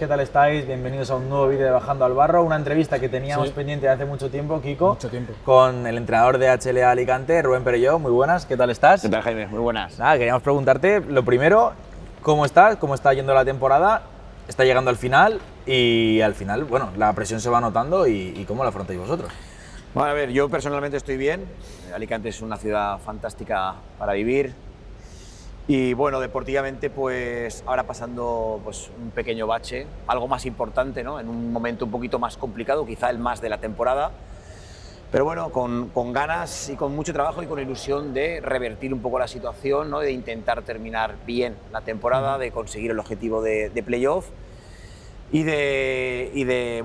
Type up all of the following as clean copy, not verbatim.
¿qué tal estáis? Bienvenidos a un nuevo vídeo de Bajando al Barro, una entrevista que teníamos pendiente de hace mucho tiempo, Kiko. Mucho tiempo. Con el entrenador de HLA Alicante, Rubén Perelló. Muy buenas, ¿qué tal estás? ¿Qué tal, Jaime? Muy buenas. Nada, queríamos preguntarte, lo primero, ¿cómo estás? ¿Cómo está yendo la temporada? Está llegando al final y al final, bueno, la presión se va notando y ¿cómo la afrontáis vosotros? Bueno, a ver, yo personalmente estoy bien. Alicante es una ciudad fantástica para vivir. Y bueno, deportivamente, pues ahora pasando pues, un pequeño bache, algo más importante, ¿no? En un momento un poquito más complicado, quizá el más de la temporada. Pero bueno, con ganas y con mucho trabajo y con ilusión de revertir un poco la situación, ¿no? De intentar terminar bien la temporada, de conseguir el objetivo de playoff y de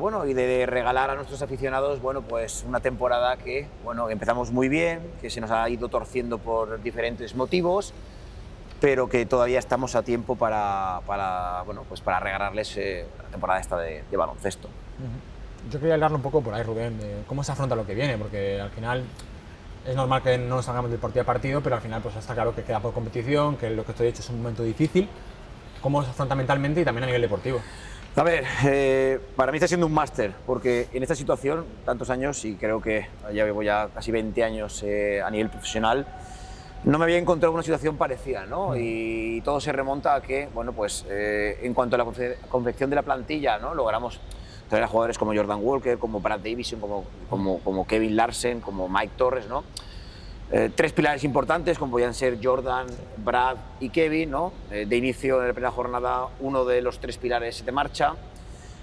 regalar a nuestros aficionados, bueno, pues una temporada que, bueno, empezamos muy bien, que se nos ha ido torciendo por diferentes motivos, pero que todavía estamos a tiempo para regalarles la temporada esta de baloncesto. Yo quería hablarle un poco por ahí, Rubén, de cómo se afronta lo que viene, porque al final es normal que no nos salgamos del partido a partido, pero al final pues está claro que queda por competición, que lo que estoy hecho es un momento difícil. ¿Cómo se afronta mentalmente y también a nivel deportivo? A ver, para mí está siendo un máster, porque en esta situación, tantos años, y creo que ya llevo casi 20 años a nivel profesional, no me había encontrado una situación parecida, ¿no? Y todo se remonta a que, bueno, pues en cuanto a la confección de la plantilla, ¿no? Logramos traer a jugadores como Jordan Walker, como Brad Davison, como Kevin Larsen, como Mike Torres, ¿no? Tres pilares importantes, como podían ser Jordan, Brad y Kevin, ¿no? De inicio, en la primera jornada, uno de los tres pilares se te marcha.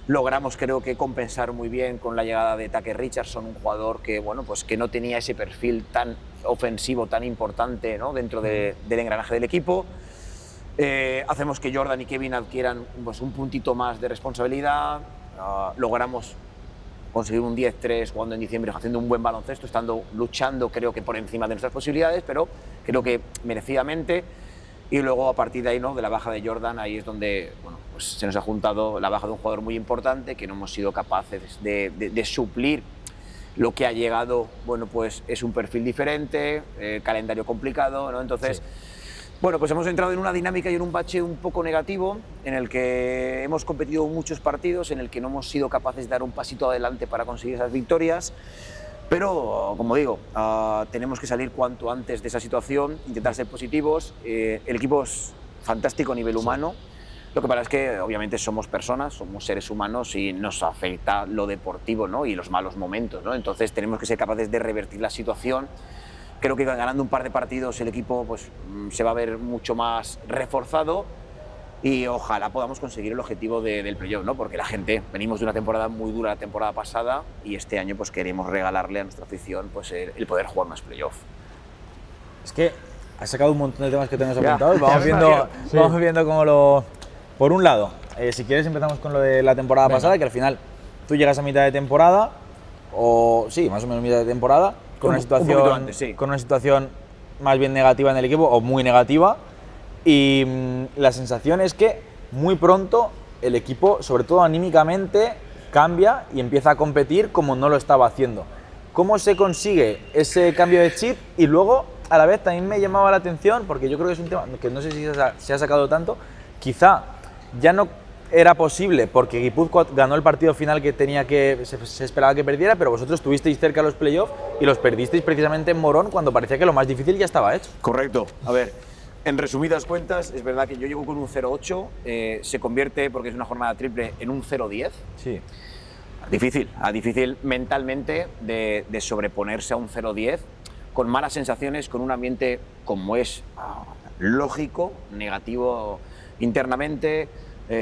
Logramos, creo que, compensar muy bien con la llegada de Tucker Richardson, un jugador que, bueno, pues que no tenía ese perfil tan ofensivo, tan importante, ¿no? Dentro del engranaje del equipo. Hacemos que Jordan y Kevin adquieran pues, un puntito más de responsabilidad. Logramos conseguir un 10-3 jugando en diciembre, haciendo un buen baloncesto, luchando, creo que por encima de nuestras posibilidades, pero creo que merecidamente. Y luego, a partir de ahí, ¿no? De la baja de Jordan, ahí es donde, bueno, pues se nos ha juntado la baja de un jugador muy importante, que no hemos sido capaces de suplir. Lo que ha llegado, bueno, pues es un perfil diferente, calendario complicado, ¿no? Entonces, sí. Bueno, pues hemos entrado en una dinámica y en un bache un poco negativo, en el que hemos competido muchos partidos, en el que no hemos sido capaces de dar un pasito adelante para conseguir esas victorias. Pero, como digo, tenemos que salir cuanto antes de esa situación, intentar ser positivos. El equipo es fantástico a nivel humano. Lo que pasa es que, obviamente, somos personas, somos seres humanos y nos afecta lo deportivo, ¿no? Y los malos momentos, ¿no? Entonces, tenemos que ser capaces de revertir la situación. Creo que ganando un par de partidos el equipo pues, se va a ver mucho más reforzado y ojalá podamos conseguir el objetivo del playoff, ¿no? Porque la gente, venimos de una temporada muy dura la temporada pasada y este año pues, queremos regalarle a nuestra afición pues, el poder jugar más playoff. Es que has sacado un montón de temas que tenemos apuntados, vamos viendo cómo lo... Por un lado, si quieres empezamos con lo de la temporada pasada, que al final tú llegas a mitad de temporada, o sí, más o menos mitad de temporada, con una situación más bien negativa en el equipo, o muy negativa, y la sensación es que muy pronto el equipo, sobre todo anímicamente, cambia y empieza a competir como no lo estaba haciendo. ¿Cómo se consigue ese cambio de chip? Y luego, a la vez, también me llamaba la atención, porque yo creo que es un tema que no sé si se ha sacado tanto, quizá ya no era posible porque Guipúzcoa ganó el partido final que se esperaba que perdiera, pero vosotros estuvisteis cerca de los playoffs y los perdisteis precisamente en Morón cuando parecía que lo más difícil ya estaba hecho. Correcto. A ver, en resumidas cuentas, es verdad que yo llego con un 0-8, se convierte, porque es una jornada triple, en un 0-10. Sí. Difícil mentalmente de sobreponerse a un 0-10, con malas sensaciones, con un ambiente como es lógico, negativo internamente.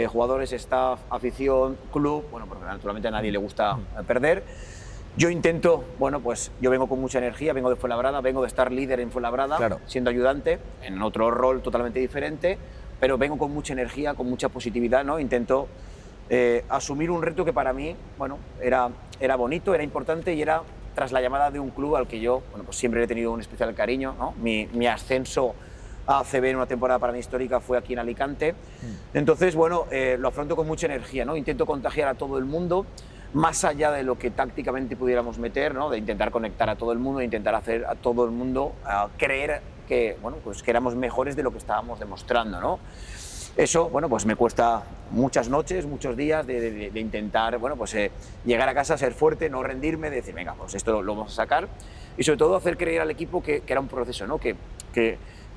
Jugadores, staff, afición, club, bueno, porque naturalmente a nadie le gusta perder. Yo intento, bueno, pues yo vengo con mucha energía, vengo de Fuenlabrada, vengo de estar líder en Fuenlabrada, claro, siendo ayudante, en otro rol totalmente diferente, pero vengo con mucha energía, con mucha positividad, ¿no? Intento asumir un reto que para mí, bueno, era bonito, era importante y era tras la llamada de un club al que yo, bueno, pues siempre he tenido un especial cariño, ¿no? Mi ascenso a ACB en una temporada para mí histórica fue aquí en Alicante. Entonces, bueno, lo afronto con mucha energía, ¿no? Intento contagiar a todo el mundo, más allá de lo que tácticamente pudiéramos meter, ¿no? De intentar conectar a todo el mundo, de intentar hacer a todo el mundo creer que, bueno, pues que éramos mejores de lo que estábamos demostrando, ¿no? Eso, bueno, pues me cuesta muchas noches, muchos días de intentar, bueno, pues llegar a casa, ser fuerte, no rendirme, decir, venga, pues esto lo vamos a sacar y sobre todo hacer creer al equipo que era un proceso, ¿no? Que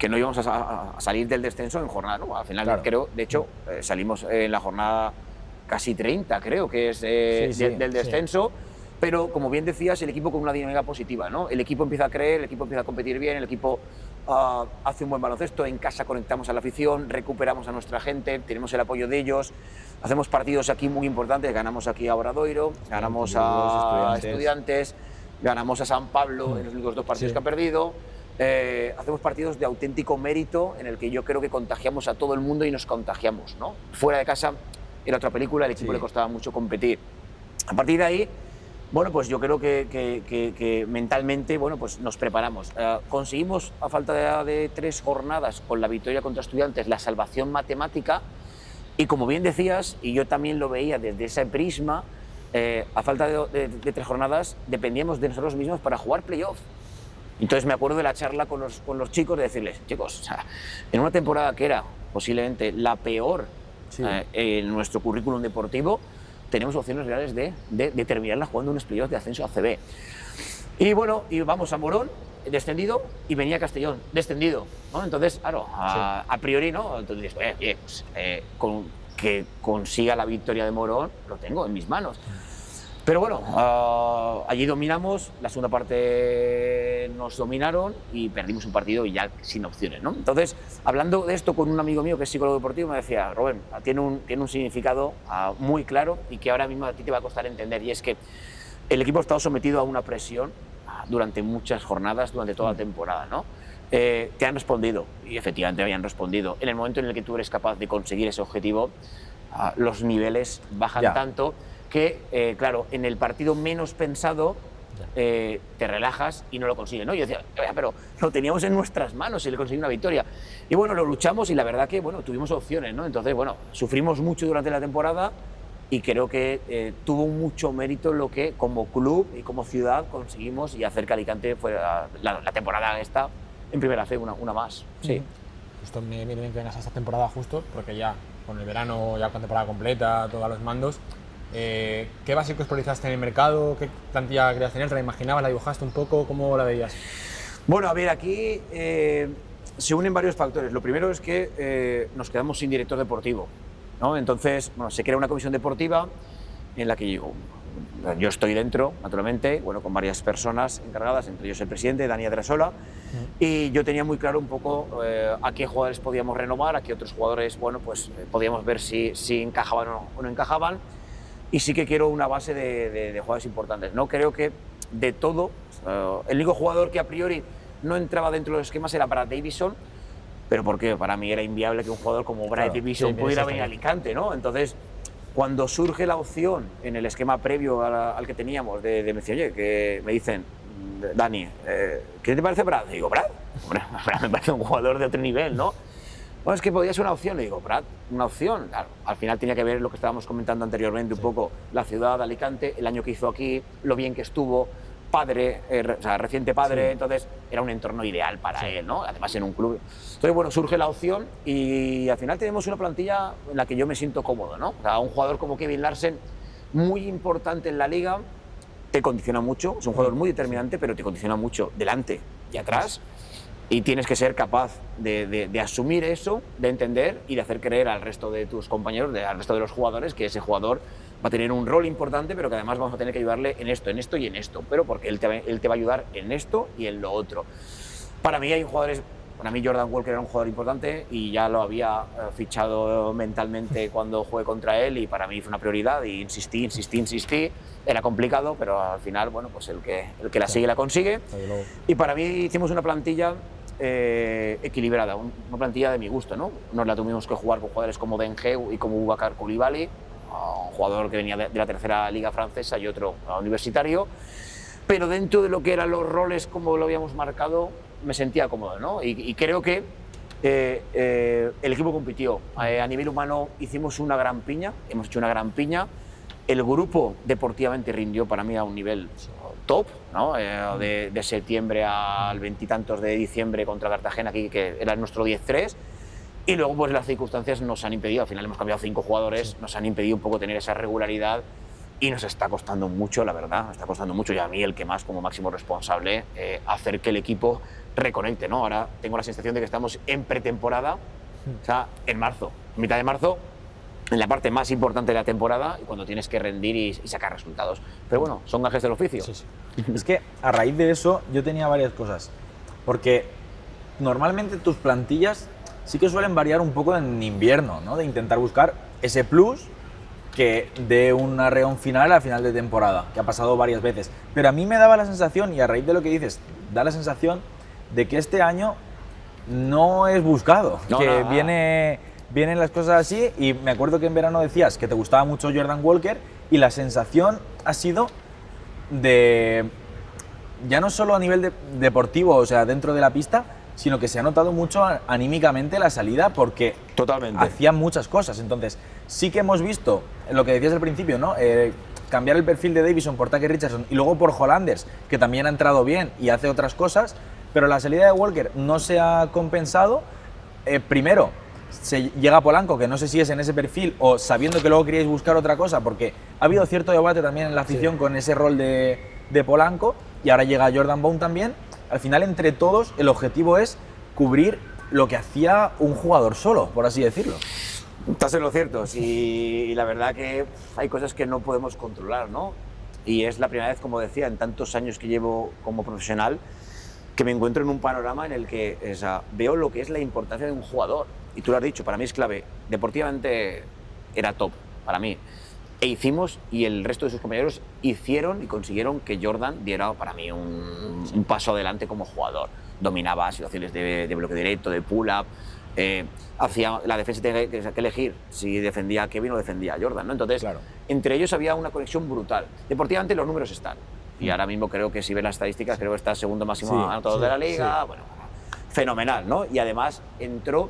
no íbamos a salir del descenso en jornada, ¿no? Al final, claro, creo, de hecho, salimos en la jornada casi 30, creo que es del descenso, pero como bien decías, el equipo con una dinámica positiva, ¿no? El equipo empieza a creer, el equipo empieza a competir bien, el equipo hace un buen baloncesto, en casa conectamos a la afición, recuperamos a nuestra gente, tenemos el apoyo de ellos, hacemos partidos aquí muy importantes, ganamos aquí a Obradoiro, ganamos a Estudiantes, ganamos a San Pablo en los únicos 2 partidos que ha perdido. Hacemos partidos de auténtico mérito en el que yo creo que contagiamos a todo el mundo y nos contagiamos, ¿no? Fuera de casa era otra película, al equipo le costaba mucho competir. A partir de ahí, bueno, pues yo creo que mentalmente, bueno, pues nos preparamos. Conseguimos, a falta de 3 jornadas con la victoria contra Estudiantes, la salvación matemática y como bien decías, y yo también lo veía desde ese prisma, a falta de 3 jornadas dependíamos de nosotros mismos para jugar playoff. Entonces me acuerdo de la charla con los chicos de decirles, chicos, o sea, en una temporada que era posiblemente la peor en nuestro currículum deportivo, tenemos opciones reales de terminarla jugando unos playoffs de ascenso a CB. Y bueno, íbamos a Morón, descendido, y venía Castellón, descendido, ¿no? Entonces, claro, a priori, ¿no? Entonces dices, pues, que consiga la victoria de Morón, lo tengo en mis manos. Pero bueno, allí dominamos, la segunda parte nos dominaron y perdimos un partido y ya sin opciones, ¿no? Entonces, hablando de esto con un amigo mío que es psicólogo deportivo, me decía, Rubén, tiene un significado muy claro y que ahora mismo a ti te va a costar entender, y es que el equipo ha estado sometido a una presión durante muchas jornadas, durante toda la temporada, ¿no? Te han respondido, y efectivamente habían respondido. En el momento en el que tú eres capaz de conseguir ese objetivo, los niveles bajan tanto que, claro, en el partido menos pensado te relajas y no lo consigues, ¿no? Yo decía, pero lo teníamos en nuestras manos y le conseguí una victoria. Y bueno, lo luchamos y la verdad que, bueno, tuvimos opciones, ¿no? Entonces, bueno, sufrimos mucho durante la temporada y creo que tuvo mucho mérito lo que como club y como ciudad conseguimos y hacer que Alicante fuera la temporada esta en primera C, una más. Sí. Justo me viene bien que vengas a esta temporada justo, porque ya con el verano, ya con temporada completa, todos los mandos, ¿qué básicos priorizaste en el mercado? ¿Qué plantilla querías tener? ¿Te la imaginabas? ¿La dibujaste un poco? ¿Cómo la veías? Bueno, a ver, aquí se unen varios factores. Lo primero es que nos quedamos sin director deportivo, ¿no? Entonces, bueno, se crea una comisión deportiva en la que yo estoy dentro, naturalmente, bueno, con varias personas encargadas, entre ellos el presidente, Dani Adrasola, y yo tenía muy claro un poco a qué jugadores podíamos renovar, a qué otros jugadores, bueno, pues podíamos ver si encajaban o no encajaban. Y sí que quiero una base de jugadores importantes, ¿no? Creo que de todo, el único jugador que a priori no entraba dentro de los esquemas era Brad Davison, pero porque para mí era inviable que un jugador como Brad Davison pudiera venir a Alicante, ¿no? Entonces, cuando surge la opción en el esquema previo al que teníamos de me decir, oye, que me dicen, Dani, ¿qué te parece Brad? Y digo, Brad, hombre, Brad me parece un jugador de otro nivel, ¿no? Bueno, es que podía ser una opción, le digo, Brad, una opción. Claro, al final tenía que ver lo que estábamos comentando anteriormente, un poco la ciudad de Alicante, el año que hizo aquí, lo bien que estuvo, padre, o sea, reciente padre, entonces era un entorno ideal para él, ¿no? Además en un club. Entonces, bueno, surge la opción y al final tenemos una plantilla en la que yo me siento cómodo, ¿no? O sea, un jugador como Kevin Larsen, muy importante en la liga, te condiciona mucho, es un jugador muy determinante, pero te condiciona mucho delante y atrás. Y tienes que ser capaz de asumir eso, de entender y de hacer creer al resto de tus compañeros, al resto de los jugadores, que ese jugador va a tener un rol importante, pero que además vamos a tener que ayudarle en esto y en esto, pero porque él te va a ayudar en esto y en lo otro. Para mí hay jugadores, para mí Jordan Walker era un jugador importante y ya lo había fichado mentalmente cuando jugué contra él y para mí fue una prioridad y insistí. Era complicado, pero al final, bueno, pues el que la sigue la consigue. Y para mí hicimos una plantilla equilibrada, una plantilla de mi gusto, ¿no? Nos la tuvimos que jugar con jugadores como Dengeu y como Boubacar Coulibaly, un jugador que venía de la tercera liga francesa y otro universitario, pero dentro de lo que eran los roles como lo habíamos marcado, me sentía cómodo, ¿no? Y creo que el equipo compitió. A nivel humano hicimos una gran piña, hemos hecho una gran piña. El grupo deportivamente rindió para mí a un nivel top, ¿no? De septiembre al veintitantos de diciembre contra Cartagena, aquí, que era nuestro 10-3. Y luego pues las circunstancias nos han impedido, al final hemos cambiado 5 jugadores, nos han impedido un poco tener esa regularidad y nos está costando mucho, la verdad, nos está costando mucho, y a mí el que más como máximo responsable, hacer que el equipo reconecte, ¿no? Ahora tengo la sensación de que estamos en pretemporada, o sea, en marzo, mitad de marzo, en la parte más importante de la temporada y cuando tienes que rendir y sacar resultados. Pero bueno, son gajes del oficio. Sí, sí. Es que a raíz de eso yo tenía varias cosas. Porque normalmente tus plantillas sí que suelen variar un poco en invierno, ¿no? De intentar buscar ese plus que dé un arreón final al final de temporada, que ha pasado varias veces. Pero a mí me daba la sensación, y a raíz de lo que dices, da la sensación de que este año no es buscado, No, que nada. vienen las cosas así, y me acuerdo que en verano decías que te gustaba mucho Jordan Walker, y la sensación ha sido de, ya no solo a nivel deportivo, o sea, dentro de la pista, sino que se ha notado mucho anímicamente la salida porque Totalmente. hacían muchas cosas. Entonces, sí que hemos visto lo que decías al principio, ¿no? Cambiar el perfil de Davison por Tucker Richardson y luego por Hollanders, que también ha entrado bien y hace otras cosas, pero la salida de Walker no se ha compensado. Primero, se llega a Polanco, que no sé si es en ese perfil o sabiendo que luego queríais buscar otra cosa, porque ha habido cierto debate también en la afición con ese rol de Polanco, y ahora llega Jordan Bone también. Al final, entre todos, el objetivo es cubrir lo que hacía un jugador solo, por así decirlo. Estás en lo cierto, y la verdad que hay cosas que no podemos controlar, ¿no? Y es la primera vez, como decía, en tantos años que llevo como profesional, que me encuentro en un panorama en el que veo lo que es la importancia de un jugador. Y tú lo has dicho, para mí es clave. Deportivamente era top, para mí. E hicimos, y el resto de sus compañeros hicieron y consiguieron que Jordan diera para mí un paso adelante como jugador. Dominaba situaciones de bloque directo, de pull-up, hacía la defensa tenía que elegir si defendía a Kevin o defendía a Jordan, ¿no? Entonces, Claro. entre ellos había una conexión brutal. Deportivamente los números están. Y ahora mismo creo que si ves las estadísticas, creo que está segundo máximo anotador de la liga. Bueno, fenomenal, ¿no? Y además entró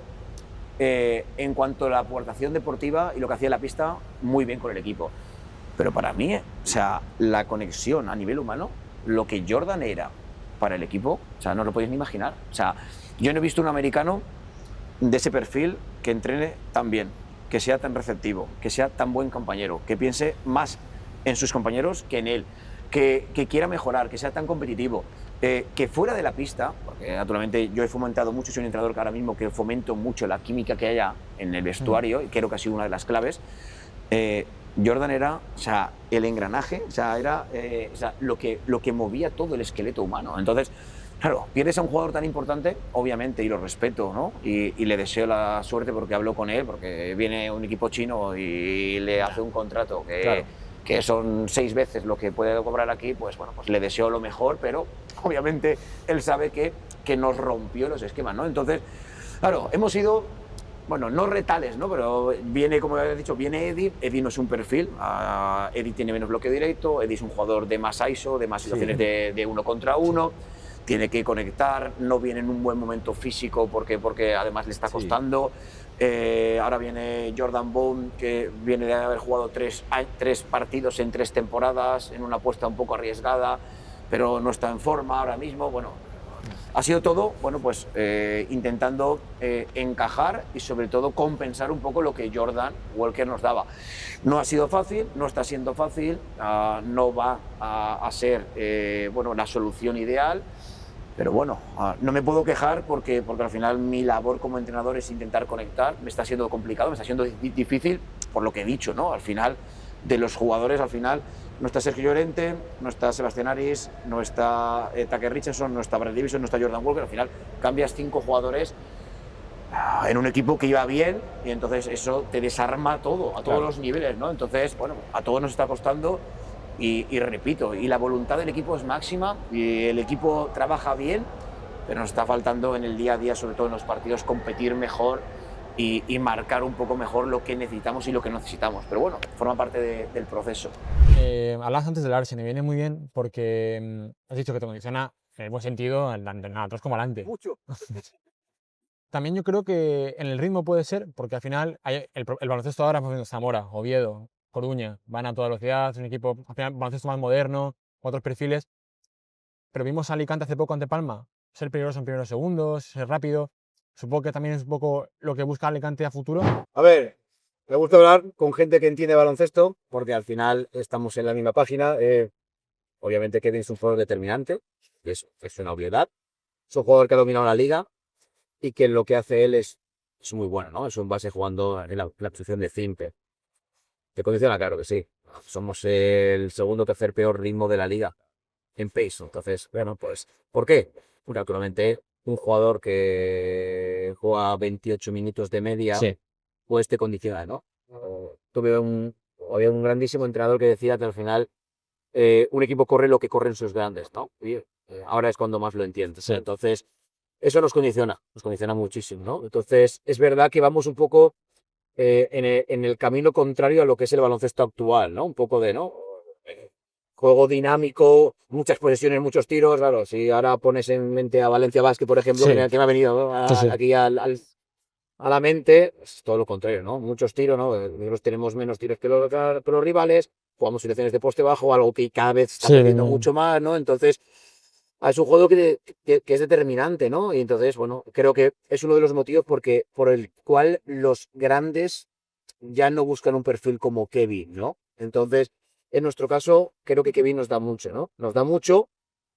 en cuanto a la aportación deportiva y lo que hacía en la pista, muy bien con el equipo. Pero para mí, o sea, la conexión a nivel humano, lo que Jordan era para el equipo, o sea, no lo podéis ni imaginar. O sea, yo no he visto un americano de ese perfil que entrene tan bien, que sea tan receptivo, que sea tan buen compañero, que piense más en sus compañeros que en él, que quiera mejorar, que sea tan competitivo. Que fuera de la pista, porque naturalmente yo he fomentado mucho, soy un entrenador que ahora mismo que fomento mucho la química que haya en el vestuario, y creo que ha sido una de las claves. Jordan era, o sea, el engranaje, o sea, era o sea, lo que movía todo el esqueleto humano. Entonces, claro, pierdes a un jugador tan importante, obviamente, y lo respeto, ¿no? Y le deseo la suerte porque hablo con él, porque viene un equipo chino y le hace un contrato que son 6 veces lo que puede cobrar aquí, pues bueno, pues le deseo lo mejor, pero obviamente él sabe que nos rompió los esquemas, ¿no? Entonces, claro, hemos sido, bueno, no retales, ¿no? Pero viene, como he dicho, viene Eddie. Eddie no es un perfil, Eddie tiene menos bloqueo directo, Eddie es un jugador de más ISO, de más situaciones de 1 contra 1, tiene que conectar, no viene en un buen momento físico porque además le está costando. Ahora viene Jordan Bone, que viene de haber jugado 3 partidos en 3 temporadas, en una apuesta un poco arriesgada, pero no está en forma ahora mismo. Bueno, ha sido todo, bueno, pues intentando encajar y sobre todo compensar un poco lo que Jordan Walker nos daba. No ha sido fácil, no está siendo fácil, no va a ser bueno, la solución ideal. Pero bueno, no me puedo quejar porque al final mi labor como entrenador es intentar conectar. Me está siendo complicado, me está siendo difícil por lo que he dicho, ¿no? Al final, de los jugadores, al final no está Sergio Llorente, no está Sebastián Aris, no está Tucker Richardson, no está Brad Davison, no está Jordan Walker. Al final cambias 5 jugadores en un equipo que iba bien y entonces eso te desarma todo, a todos los niveles, ¿no? Entonces, bueno, a todos nos está costando. Y repito, y la voluntad del equipo es máxima y el equipo trabaja bien, pero nos está faltando en el día a día, sobre todo en los partidos, competir mejor y marcar un poco mejor lo que necesitamos y lo que no necesitamos. Pero bueno, forma parte del proceso. Hablabas antes del Arsenal, me viene muy bien porque has dicho que te condiciona en el buen sentido, tanto atrás como adelante. Mucho. También yo creo que en el ritmo puede ser, porque al final el baloncesto ahora, pues, Zamora, Oviedo, Coruña, van a toda velocidad, es un equipo, al final, baloncesto más moderno, otros perfiles. Pero vimos a Alicante hace poco ante Palma, ser peligroso en primeros segundos, ser rápido. Supongo que también es un poco lo que busca Alicante a futuro. A ver, me gusta hablar con gente que entiende baloncesto, porque al final estamos en la misma página. Obviamente Kevin es un jugador determinante, y eso es una obviedad. Es un jugador que ha dominado la liga y que lo que hace él es muy bueno, ¿no? Es un base jugando en la posición de Zimper. Te condiciona, claro que sí. Somos el segundo o tercer peor ritmo de la liga en pace. Entonces, bueno, pues, ¿por qué? Pues naturalmente, un jugador que juega 28 minutos de media, Sí. pues te condiciona, ¿no? Había un grandísimo entrenador que decía que al final un equipo corre lo que corren sus grandes, ¿no? Y ahora es cuando más lo entiendes. Sí. Entonces, eso nos condiciona muchísimo, ¿no? Entonces, es verdad que vamos un poco en el camino contrario a lo que es el baloncesto actual, ¿no? Un poco de, ¿no? Juego dinámico, muchas posesiones, muchos tiros, claro. Si ahora pones en mente a Valencia Basket, por ejemplo, Sí. que me ha venido aquí a la mente, es todo lo contrario, ¿no? Muchos tiros, ¿no? Nosotros tenemos menos tiros que los rivales, jugamos situaciones de poste bajo, algo que cada vez está perdiendo mucho más, ¿no? Entonces, es un juego que es determinante, ¿no? Y entonces, bueno, creo que es uno de los motivos por el cual los grandes ya no buscan un perfil como Kevin, ¿no? Entonces, en nuestro caso, creo que Kevin nos da mucho, ¿no? Nos da mucho.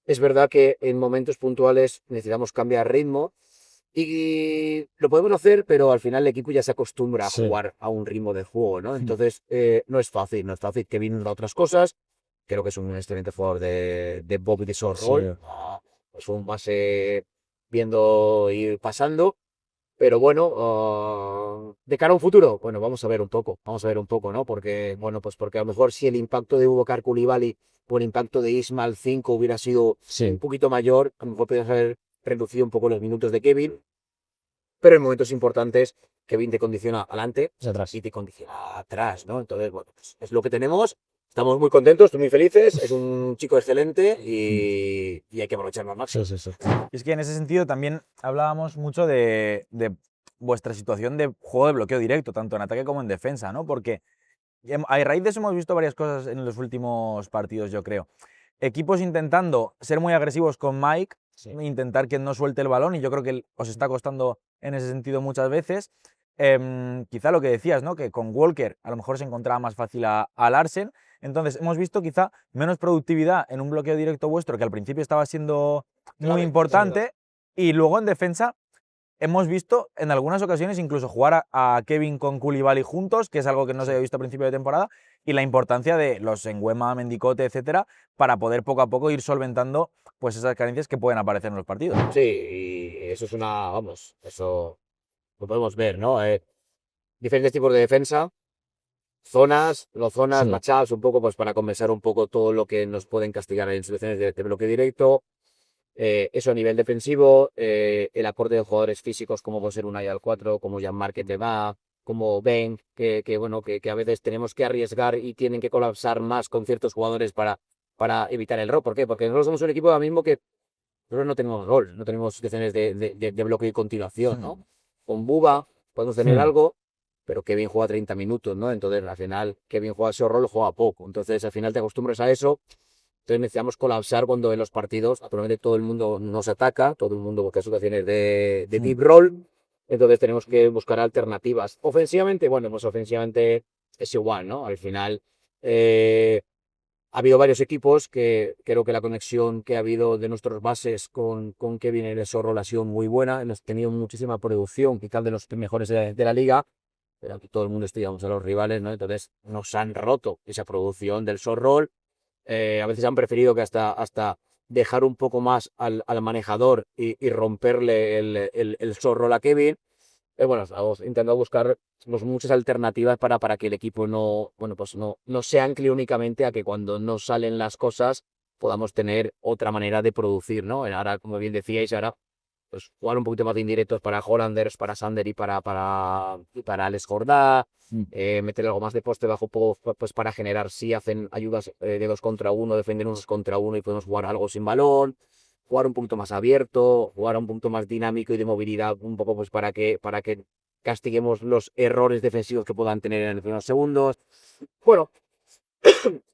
Es verdad que en momentos puntuales necesitamos cambiar ritmo y lo podemos hacer, pero al final el equipo ya se acostumbra a jugar a un ritmo de juego, ¿no? Entonces, no es fácil. Kevin nos da otras cosas. Creo que es un excelente jugador de Bob y de short roll. Es un base viendo ir pasando. Pero bueno, de cara a un futuro, bueno, vamos a ver un poco, ¿no? Porque, bueno, pues porque a lo mejor si el impacto de Boubacar Coulibaly o el impacto de Ismael 5 hubiera sido un poquito mayor, a lo mejor podrías haber reducido un poco los minutos de Kevin, pero en momentos importantes Kevin te condiciona adelante y te condiciona atrás, ¿no? Entonces, bueno, pues es lo que tenemos. Estamos muy contentos, estoy muy felices, es un chico excelente y hay que aprovecharlo al máximo. Y es que en ese sentido también hablábamos mucho de vuestra situación de juego de bloqueo directo, tanto en ataque como en defensa, ¿no? Porque a raíz de eso hemos visto varias cosas en los últimos partidos, yo creo. Equipos intentando ser muy agresivos con Mike, intentar que no suelte el balón, y yo creo que os está costando en ese sentido muchas veces. Quizá lo que decías, ¿no? Que con Walker a lo mejor se encontraba más fácil a Larsen. Entonces hemos visto quizá menos productividad en un bloqueo directo vuestro, que al principio estaba siendo muy importante, y luego en defensa hemos visto en algunas ocasiones incluso jugar a Kevin con Coulibaly juntos, que es algo que no se había visto a principio de temporada, y la importancia de los Nguema, Mendicote, etcétera, para poder poco a poco ir solventando pues esas carencias que pueden aparecer en los partidos. Sí, y eso es eso lo podemos ver, ¿no? Diferentes tipos de defensa, zonas, matchups, un poco pues para compensar un poco todo lo que nos pueden castigar en situaciones de bloque directo. Eso a nivel defensivo, el aporte de jugadores físicos como puede ser un Ayal 4, como Jean-Marc Eteba, como Ben, que a veces tenemos que arriesgar y tienen que colapsar más con ciertos jugadores para evitar el rol. ¿Por qué? Porque nosotros somos un equipo ahora mismo que nosotros no tenemos rol, no tenemos situaciones de bloque y continuación, ¿no? Con Buba podemos tener algo, pero Kevin juega 30 minutos, ¿no? Entonces, al final, Kevin juega ese rol, juega poco. Entonces, al final te acostumbras a eso. Entonces necesitamos colapsar cuando en los partidos, actualmente todo el mundo nos ataca, todo el mundo busca situaciones de deep roll, entonces tenemos que buscar alternativas. Ofensivamente, bueno, pues ofensivamente es igual, ¿no? Al final ha habido varios equipos que creo que la conexión que ha habido de nuestros bases con Kevin en ese rol ha sido muy buena, hemos tenido muchísima producción, quizás de los mejores de la liga, pero aquí todo el mundo estudiamos a los rivales, ¿no? Entonces nos han roto esa producción del short roll. A veces han preferido que hasta dejar un poco más al manejador y romperle el short roll a Kevin. Bueno, estamos intentando buscar muchas alternativas para que el equipo no se ancle únicamente a que cuando no salen las cosas podamos tener otra manera de producir, ¿no? Ahora, como bien decíais, pues jugar un poquito más de indirectos para Hollanders, para Sander y para Alex Jordá, meter algo más de poste bajo pues para generar si hacen ayudas de 2 contra 1, defender 1 contra 1 y podemos jugar algo sin balón, jugar un punto más abierto, jugar un punto más dinámico y de movilidad un poco pues para que castiguemos los errores defensivos que puedan tener en los primeros segundos. Bueno,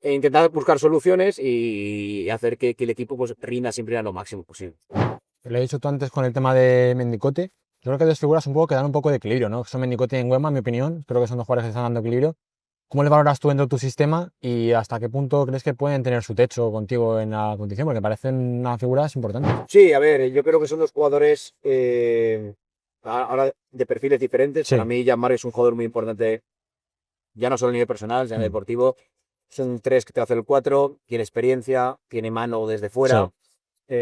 intentar buscar soluciones y hacer que el equipo pues rinda siempre a lo máximo posible. Lo he dicho tú antes con el tema de Mendicote. Yo creo que hay dos figuras un poco que dan un poco de equilibrio, ¿no? Son Mendicotti y Nguema, en mi opinión. Creo que son dos jugadores que están dando equilibrio. ¿Cómo le valoras tú dentro de tu sistema y hasta qué punto crees que pueden tener su techo contigo en la competición? Porque parecen unas figuras importantes. Sí, a ver, yo creo que son dos jugadores ahora de perfiles diferentes. Sí. Para mí, Jean-Marc es un jugador muy importante, ya no solo a nivel personal, sino a nivel deportivo. Son tres que te hacen el 4, tiene experiencia, tiene mano desde fuera. Sí.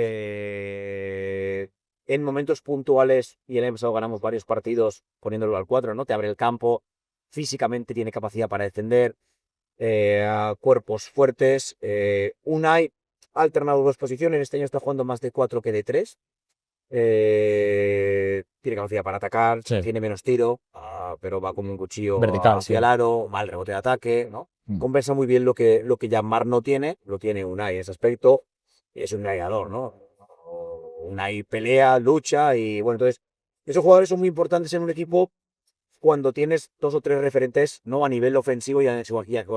En momentos puntuales, y el año pasado ganamos varios partidos poniéndolo al 4, ¿no? Te abre el campo, físicamente tiene capacidad para defender, a cuerpos fuertes. Unai ha alternado dos posiciones, este año está jugando más de 4 que de 3. Tiene capacidad para atacar, Sí. tiene menos tiro, pero va como un cuchillo Vertical, hacia sí. el aro, mal rebote de ataque, ¿no? Compensa muy bien lo que Jean-Marc no tiene, lo tiene Unai en ese aspecto, y es un gladiador, ¿no? Unai pelea, lucha, y bueno, entonces, esos jugadores son muy importantes en un equipo cuando tienes dos o tres referentes, no a nivel ofensivo y a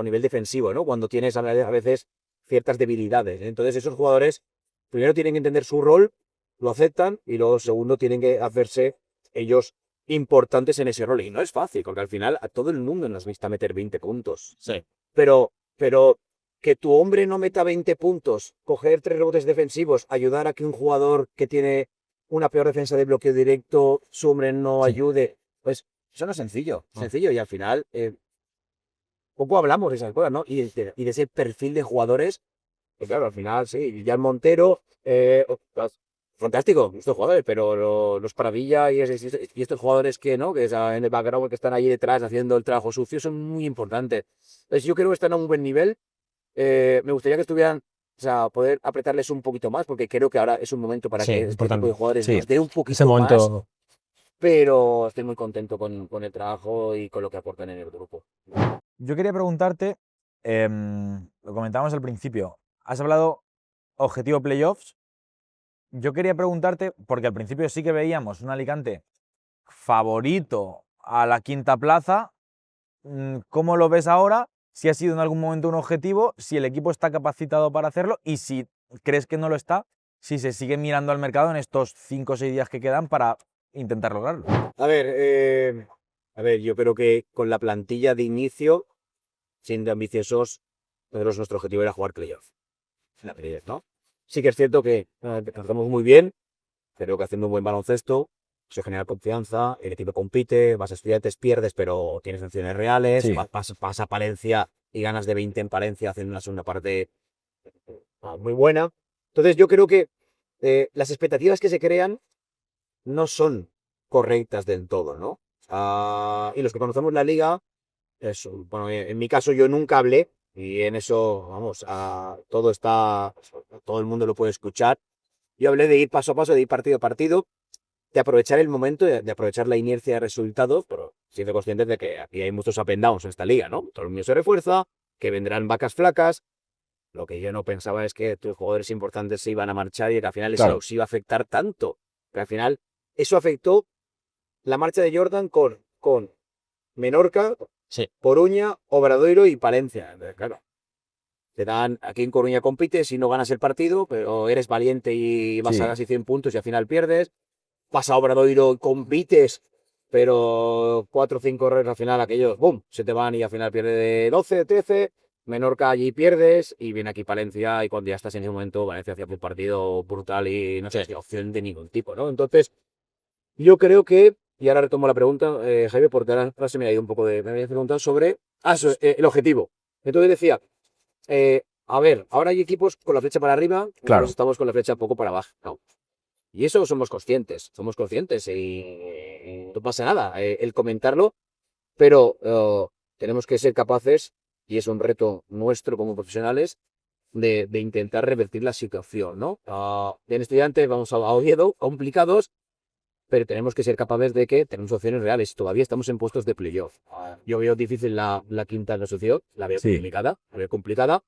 nivel defensivo, ¿no? Cuando tienes a veces ciertas debilidades. Entonces, esos jugadores primero tienen que entender su rol, lo aceptan, y luego, segundo, tienen que hacerse ellos importantes en ese rol. Y no es fácil, porque al final a todo el mundo nos vista meter 20 puntos. Sí. Pero que tu hombre no meta 20 puntos, coger 3 rebotes defensivos, ayudar a que un jugador que tiene una peor defensa de bloqueo directo, su hombre no Sí. ayude, pues eso no es sencillo. Sencillo, y al final poco hablamos de esas cosas, ¿no? Y de ese perfil de jugadores, pues claro, al final sí, ya el Montero, fantástico, estos jugadores, pero los Paravilla y estos jugadores que, ¿no? Que en el background, que están ahí detrás haciendo el trabajo sucio, son muy importantes. Entonces yo creo que están a un buen nivel. Me gustaría que estuvieran, o sea, poder apretarles un poquito más, porque creo que ahora es un momento para Sí, que este importante. tipo de jugadores Sí. nos den un Ese poquito más, momento. pero estoy muy contento con el trabajo y con lo que aportan en el grupo. Yo quería preguntarte, lo comentábamos al principio, has hablado objetivo playoffs. Yo quería preguntarte, porque al principio sí que veíamos un Alicante favorito a la quinta plaza, ¿cómo lo ves ahora? Si ha sido en algún momento un objetivo, si el equipo está capacitado para hacerlo y si crees que no lo está, si se sigue mirando al mercado en estos 5 o 6 días que quedan para intentar lograrlo. A ver, yo creo que con la plantilla de inicio, siendo ambiciosos, nuestro objetivo era jugar playoff. ¿No? Sí que es cierto que empezamos muy bien, creo que haciendo un buen baloncesto, se genera confianza, el equipo compite, vas a Estudiantes, pierdes, pero tienes opciones reales, Sí. vas a Palencia y ganas de 20 en Palencia, haciendo una segunda parte muy buena. Entonces yo creo que las expectativas que se crean no son correctas del todo, ¿no? Y los que conocemos la liga, bueno, en mi caso yo nunca hablé, y en eso, vamos, todo el mundo lo puede escuchar. Yo hablé de ir paso a paso, de ir partido a partido, de aprovechar el momento, de aprovechar la inercia de resultados, pero siendo conscientes de que aquí hay muchos up and downs en esta liga, ¿no? Todo el mundo se refuerza, que vendrán vacas flacas. Lo que yo no pensaba es que tus jugadores importantes se iban a marchar y que al final eso Claro. os iba a afectar tanto. Que al final eso afectó la marcha de Jordan con Menorca, Sí. Coruña, Obradoiro y Palencia. Claro. Aquí en Coruña compites y no ganas el partido, pero eres valiente y vas Sí. a casi 100 puntos y al final pierdes. Vas a Obradoiro, compites, pero 4 o 5 errores al final, aquellos, ¡bum!, se te van y al final pierdes de 12, 13. Menorca allí pierdes y viene aquí Palencia, y cuando ya estás en ese momento, Valencia hacía un partido brutal y no sé, sin opción de ningún tipo, ¿no? Entonces, yo creo que, y ahora retomo la pregunta, Jaime, porque ahora se me ha ido un poco de... Me habías preguntado sobre el objetivo. Entonces decía, a ver, ahora hay equipos con la flecha para arriba, Claro. nosotros estamos con la flecha un poco para abajo. No. Y eso somos conscientes y no pasa nada el comentarlo, pero tenemos que ser capaces, y es un reto nuestro como profesionales, de intentar revertir la situación, ¿no? En Estudiantes vamos a Oviedo, complicados, pero tenemos que ser capaces de que tenemos opciones reales. Todavía estamos en puestos de playoff. Yo veo difícil la quinta asociación, la veo Sí. complicada,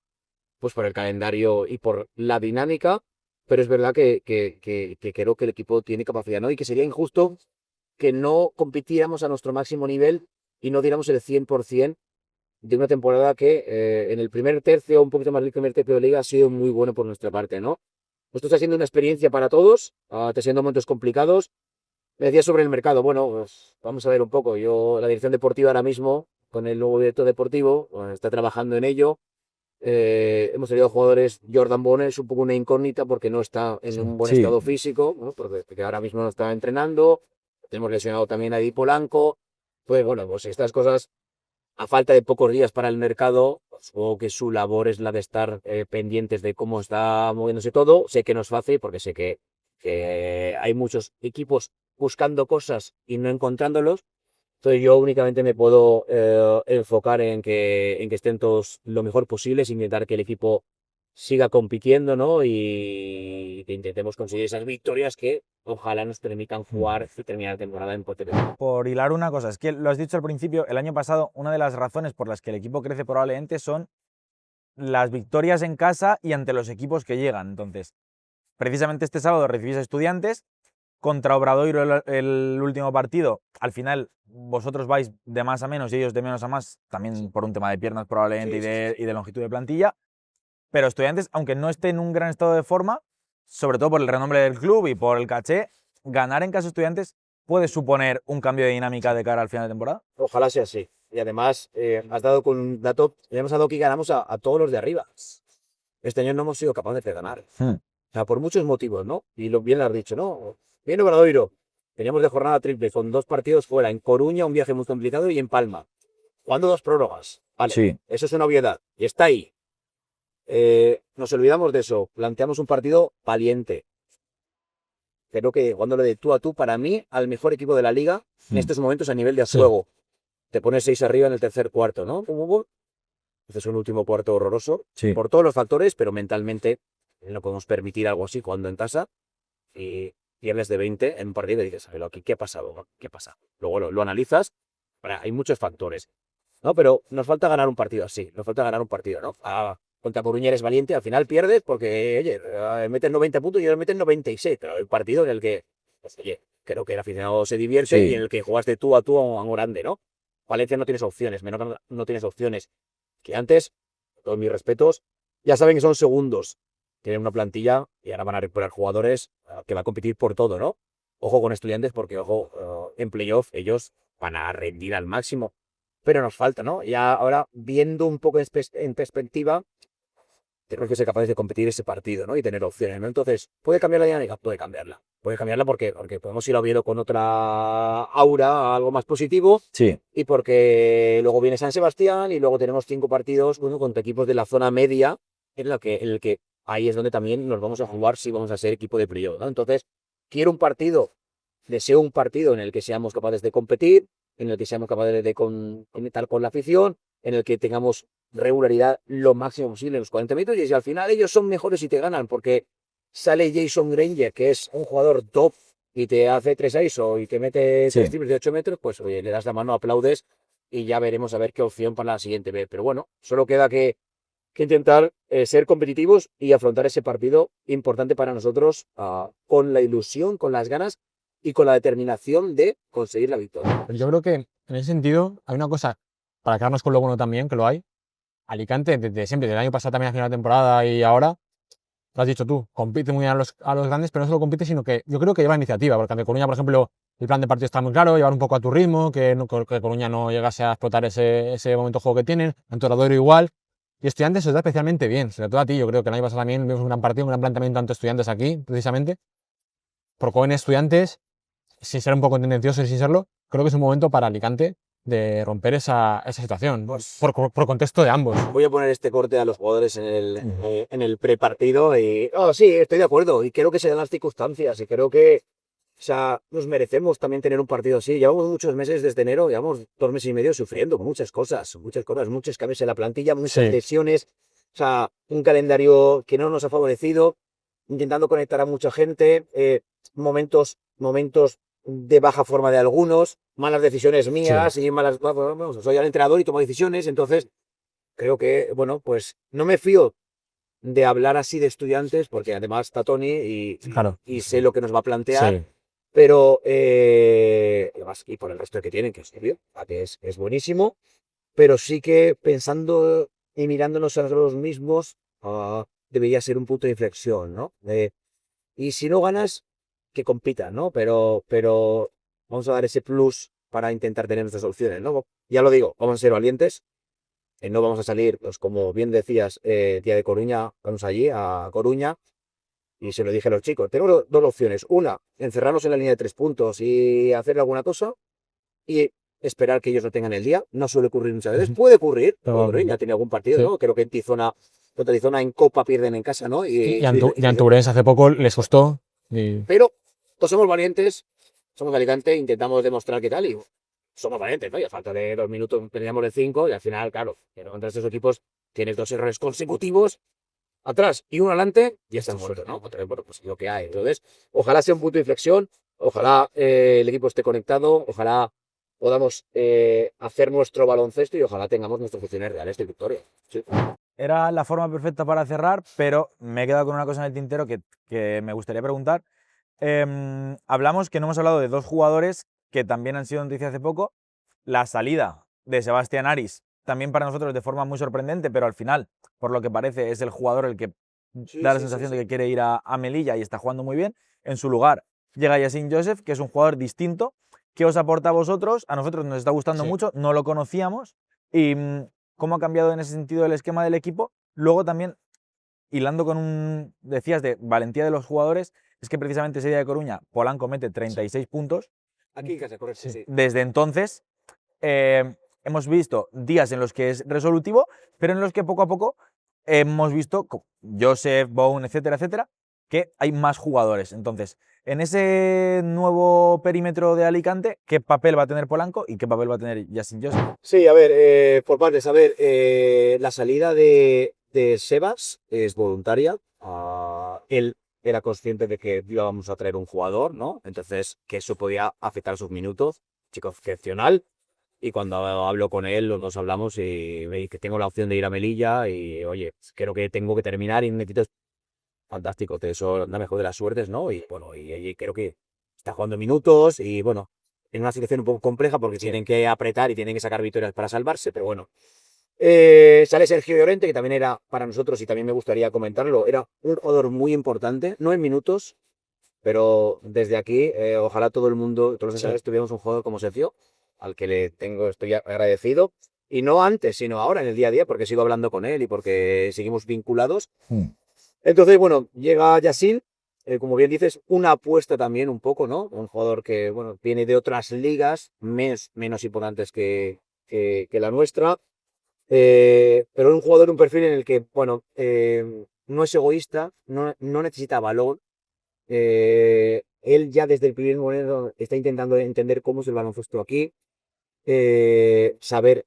pues por el calendario y por la dinámica, pero es verdad que creo que el equipo tiene capacidad, ¿no? Y que sería injusto que no compitiéramos a nuestro máximo nivel y no diéramos el 100% de una temporada que en el primer tercio, un poquito más del primer tercio de liga, ha sido muy bueno por nuestra parte, ¿no? Esto está siendo una experiencia para todos, está siendo momentos complicados, Me decías sobre el mercado. Bueno, pues vamos a ver un poco. La dirección deportiva ahora mismo, con el nuevo director deportivo, bueno, está trabajando en ello. Hemos tenido jugadores, Jordan Bone es un poco una incógnita porque no está en un buen Sí. estado físico, ¿no? Porque ahora mismo no está entrenando. Tenemos lesionado también a Di Polanco. Pues bueno, pues estas cosas, a falta de pocos días para el mercado, supongo que su labor es la de estar pendientes de cómo está moviéndose todo. Sé que no es fácil porque sé que hay muchos equipos buscando cosas y no encontrándolos. Entonces yo únicamente me puedo enfocar en que estén todos lo mejor posible, sin intentar que el equipo siga compitiendo, ¿no? Y que intentemos conseguir esas victorias que ojalá nos permitan jugar y terminar la temporada en potencia. Por hilar una cosa, es que lo has dicho al principio, el año pasado una de las razones por las que el equipo crece probablemente son las victorias en casa y ante los equipos que llegan. Entonces, precisamente este sábado recibís a Estudiantes, contra Obradoiro el último partido, al final vosotros vais de más a menos y ellos de menos a más, también por un tema de piernas probablemente y de longitud de plantilla, pero Estudiantes, aunque no esté en un gran estado de forma, sobre todo por el renombre del club y por el caché, ganar en casa de Estudiantes puede suponer un cambio de dinámica de cara al final de temporada. Ojalá sea así. Y además, has dado con un dato, le hemos dado que ganamos a todos los de arriba. Este año no hemos sido capaces de ganar. O sea, por muchos motivos, ¿no? Y bien lo has dicho, ¿no? Bien Obradoiro. Teníamos de jornada triple con 2 partidos fuera. En Coruña, un viaje muy complicado, y en Palma. Jugando 2 prórrogas. Vale, Sí. eso es una obviedad. Y está ahí. Nos olvidamos de eso. Planteamos un partido valiente. Creo que jugándolo de tú a tú, para mí, al mejor equipo de la liga en estos momentos a nivel de juego. Te pones 6 arriba en el tercer cuarto, ¿no? Haces un último cuarto horroroso. Sí. Por todos los factores, pero mentalmente no podemos permitir algo así jugando en casa. Y pierdes de 20 en un partido y dices, ¿aquí qué ha pasado? ¿Qué pasa? Luego lo analizas. Hay muchos factores, ¿no? Pero nos falta ganar un partido así. Nos falta ganar un partido, ¿no? Contra Coruña eres valiente, al final pierdes porque, oye, metes 90 puntos y ellos meten 96. Pero el partido en el que, pues, oye, creo que el aficionado se divierte y en el que jugaste tú a un grande, ¿no? Valencia no tienes opciones, Menorca no tienes opciones. Que antes, todos mis respetos, ya saben que son segundos. Tienen una plantilla y ahora van a recuperar jugadores que va a competir por todo, ¿no? Ojo con Estudiantes porque, ojo, en playoff ellos van a rendir al máximo. Pero nos falta, ¿no? Ya ahora, viendo un poco en perspectiva, tenemos que ser capaces de competir ese partido, ¿no? Y tener opciones, ¿no? Entonces, ¿puede cambiar la dinámica? Puede cambiarla. Puede cambiarla porque podemos ir a Oviedo con otra aura, algo más positivo. Sí. Y porque luego viene San Sebastián y luego tenemos 5 partidos, bueno, contra equipos de la zona media, en el que ahí es donde también nos vamos a jugar si vamos a ser equipo de playoff, ¿no? Entonces, deseo un partido en el que seamos capaces de competir, en el que seamos capaces de conectar con la afición, en el que tengamos regularidad lo máximo posible en los 40 minutos, y si al final ellos son mejores y te ganan, porque sale Jason Granger, que es un jugador top, y te hace 3 ISO y te mete 3 triples de 8 metros, pues oye, le das la mano, aplaudes y ya veremos a ver qué opción para la siguiente vez. Pero bueno, solo queda que intentar ser competitivos y afrontar ese partido importante para nosotros con la ilusión, con las ganas y con la determinación de conseguir la victoria. Pero yo creo que en ese sentido hay una cosa, para quedarnos con lo bueno también, que lo hay. Alicante, desde siempre, desde el año pasado también a final de temporada y ahora, lo has dicho tú, compite muy bien a los grandes, pero no solo compite, sino que yo creo que lleva iniciativa, porque ante Coruña, por ejemplo, el plan de partido está muy claro, llevar un poco a tu ritmo, que Coruña no llegase a explotar ese momento de juego que tienen, ante Obradoiro igual, y Estudiantes se da especialmente bien, sobre todo a ti, yo creo que el año pasado también vimos un gran partido, un gran planteamiento ante Estudiantes aquí, precisamente, por jóvenes Estudiantes, sin ser un poco tendencioso y sin serlo, creo que es un momento para Alicante de romper esa situación, por contexto de ambos. Voy a poner este corte a los jugadores en el prepartido y... sí, estoy de acuerdo y creo que se dan las circunstancias y creo que nos merecemos también tener un partido así. Llevamos muchos meses desde enero, llevamos 2 meses y medio sufriendo con muchos muchos cambios en la plantilla, muchas lesiones, un calendario que no nos ha favorecido, intentando conectar a mucha gente, momentos de baja forma de algunos, malas decisiones mías y malas... Bueno, soy el entrenador y tomo decisiones, entonces creo que, bueno, pues no me fío de hablar así de Estudiantes, porque además está Tony y sé lo que nos va a plantear, pero además, y por el resto que tienen, que es obvio, que es buenísimo, pero sí que pensando y mirándonos a los mismos, debería ser un punto de inflexión, ¿no? Y si no ganas, que compitan, ¿no? Pero vamos a dar ese plus para intentar tener nuestras opciones, ¿no? Ya lo digo, vamos a ser valientes, no vamos a salir, pues como bien decías, día de Coruña, vamos allí a Coruña, y se lo dije a los chicos, tenemos dos opciones, una, encerrarnos en la línea de 3 puntos y hacer alguna cosa, y esperar que ellos no tengan el día, no suele ocurrir muchas veces, puede ocurrir, ya tiene algún partido, Sí. ¿no? Creo que en Tizona, contra Tizona en Copa pierden en casa, ¿no? Y Anturense hace poco les costó. Pero todos somos valientes, somos de Alicante, intentamos demostrar qué tal y somos valientes, ¿no? Y a falta de 2 minutos peleamos de 5 y al final, claro, contra estos equipos tienes 2 errores consecutivos atrás y uno adelante y estás muerto, ¿no? Otra vez, bueno, pues lo que hay. Entonces, ojalá sea un punto de inflexión, ojalá el equipo esté conectado, ojalá podamos hacer nuestro baloncesto y ojalá tengamos nuestras funciones reales de victoria. Sí. Era la forma perfecta para cerrar, pero me he quedado con una cosa en el tintero que me gustaría preguntar. Hablamos que no hemos hablado de 2 jugadores que también han sido noticia hace poco. La salida de Sebastián Aris, también para nosotros de forma muy sorprendente, pero al final, por lo que parece, es el jugador el que da la sensación de que quiere ir a Melilla y está jugando muy bien. En su lugar llega Yasin Joseph, que es un jugador distinto. ¿Qué os aporta a vosotros? A nosotros nos está gustando mucho, no lo conocíamos. Y cómo ha cambiado en ese sentido el esquema del equipo. Luego también, hilando con decías de valentía de los jugadores, es que precisamente ese día de Coruña, Polanco mete 36 puntos. Aquí en casa, correcto, sí. Desde entonces hemos visto días en los que es resolutivo, pero en los que poco a poco hemos visto Joseph, Bone, etcétera, etcétera, que hay más jugadores. Entonces, en ese nuevo perímetro de Alicante, ¿qué papel va a tener Polanco y qué papel va a tener Yasin Joseph? Sí, a ver, por partes, a ver, la salida de Sebas es voluntaria. Él era consciente de que íbamos a traer un jugador, ¿no? Entonces, que eso podía afectar sus minutos. Chico excepcional. Y cuando hablo con él, los dos hablamos y me dice que tengo la opción de ir a Melilla y, oye, creo que tengo que terminar y necesito... Fantástico, te deseo la mejor de las suertes, ¿no? Y bueno, y creo que está jugando minutos y bueno, en una situación un poco compleja porque tienen que apretar y tienen que sacar victorias para salvarse, pero bueno. Sale Sergio Llorente, que también era para nosotros y también me gustaría comentarlo, era un jugador muy importante, no en minutos, pero desde aquí, ojalá todo el mundo, todos los ensayadores tuviéramos un jugador como Sergio, al que estoy agradecido, y no antes, sino ahora en el día a día, porque sigo hablando con él y porque seguimos vinculados. Entonces, bueno, llega Yasin, como bien dices, una apuesta también un poco, ¿no? Un jugador que, bueno, viene de otras ligas menos importantes que la nuestra, pero un jugador, un perfil en el que, bueno, no es egoísta, no necesita balón. Él ya desde el primer momento está intentando entender cómo es el baloncesto aquí, saber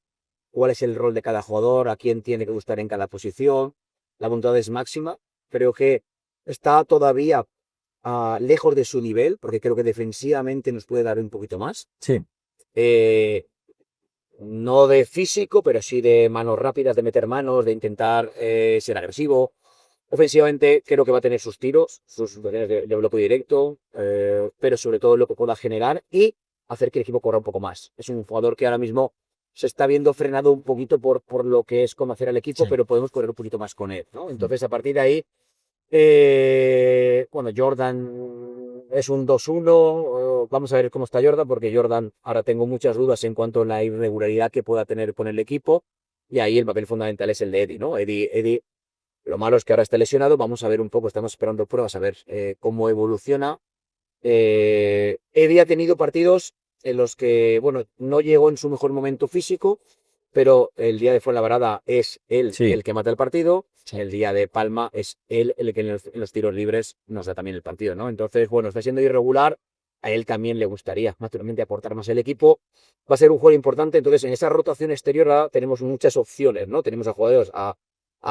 cuál es el rol de cada jugador, a quién tiene que gustar en cada posición. La voluntad es máxima. Creo que está todavía lejos de su nivel, porque creo que defensivamente nos puede dar un poquito más. Sí. No de físico, pero sí de manos rápidas, de meter manos, de intentar ser agresivo. Ofensivamente creo que va a tener sus tiros, sus de bloqueo directo, pero sobre todo lo que pueda generar y hacer que el equipo corra un poco más. Es un jugador que ahora mismo se está viendo frenado un poquito por lo que es conocer al equipo, pero podemos correr un poquito más con él, ¿no? Entonces, a partir de ahí, bueno, Jordan es un 2-1. Vamos a ver cómo está Jordan, porque Jordan ahora tengo muchas dudas en cuanto a la irregularidad que pueda tener con el equipo. Y ahí el papel fundamental es el de Eddie, ¿no? Eddie, lo malo es que ahora está lesionado. Vamos a ver un poco, estamos esperando pruebas a ver cómo evoluciona. Eddie ha tenido partidos en los que, bueno, no llegó en su mejor momento físico, pero el día de Fuenlabrada es él el que mata el partido. El día de Palma es él el que en los tiros libres nos da también el partido, ¿no? Entonces, bueno, está siendo irregular. A él también le gustaría, naturalmente, aportar más el equipo. Va a ser un juego importante. Entonces, en esa rotación exterior tenemos muchas opciones, ¿no? Tenemos a jugadores, a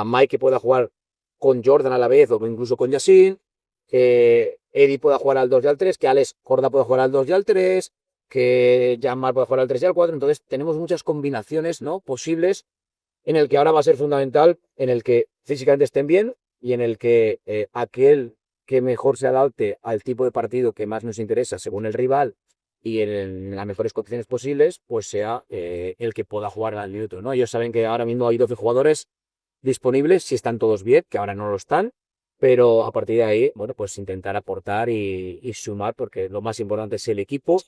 Mike que pueda jugar con Jordan a la vez o incluso con Yasin. Que Eddie pueda jugar al 2 y al 3, que Alex Corda pueda jugar al 2 y al 3, que Jamal pueda jugar al 3 y al 4. Entonces tenemos muchas combinaciones, ¿no?, posibles, en el que ahora va a ser fundamental, en el que físicamente estén bien y en el que aquel que mejor se adapte al tipo de partido que más nos interesa según el rival y en las mejores condiciones posibles, pues sea el que pueda jugar al minuto, ¿no? Ellos saben que ahora mismo hay 12 jugadores disponibles, si están todos bien, que ahora no lo están. pero a partir de ahí, bueno, pues intentar aportar y sumar, porque lo más importante es el equipo.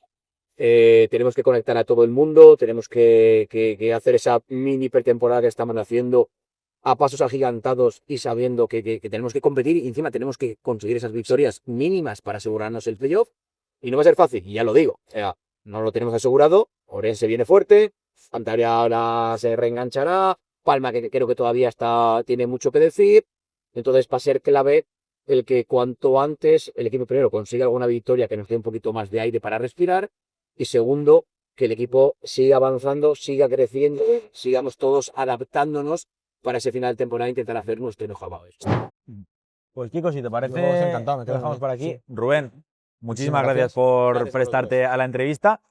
Tenemos que conectar a todo el mundo, tenemos que hacer esa mini pretemporada que estamos haciendo a pasos agigantados y sabiendo que tenemos que competir y encima tenemos que conseguir esas victorias mínimas para asegurarnos el playoff. Y no va a ser fácil, y ya lo digo, o sea, no lo tenemos asegurado. Orense viene fuerte, Cantabria ahora se reenganchará, Palma que creo que todavía tiene mucho que decir. Entonces va a ser clave el que cuanto antes el equipo primero consiga alguna victoria que nos dé un poquito más de aire para respirar y segundo, que el equipo siga avanzando, siga creciendo, sigamos todos adaptándonos para ese final de temporada intentar hacer nuestro mejor. Pues Kiko, si te parece, Yo encantado, me lo quedo dejamos aquí, por aquí. sí. Rubén, muchísimas gracias. gracias por Gracias a prestarte a la entrevista.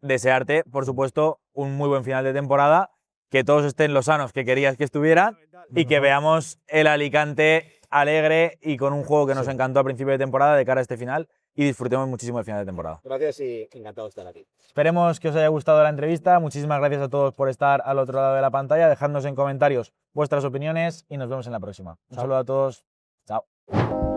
Desearte, por supuesto, un muy buen final de temporada, que todos estén los sanos que querías que estuvieran y que veamos el Alicante alegre y con un juego que nos encantó a principio de temporada de cara a este final y disfrutemos muchísimo el final de temporada. Gracias y encantado de estar aquí. Esperemos que os haya gustado la entrevista. Muchísimas gracias a todos por estar al otro lado de la pantalla. Dejadnos en comentarios vuestras opiniones y nos vemos en la próxima. Un saludo a todos. Chao.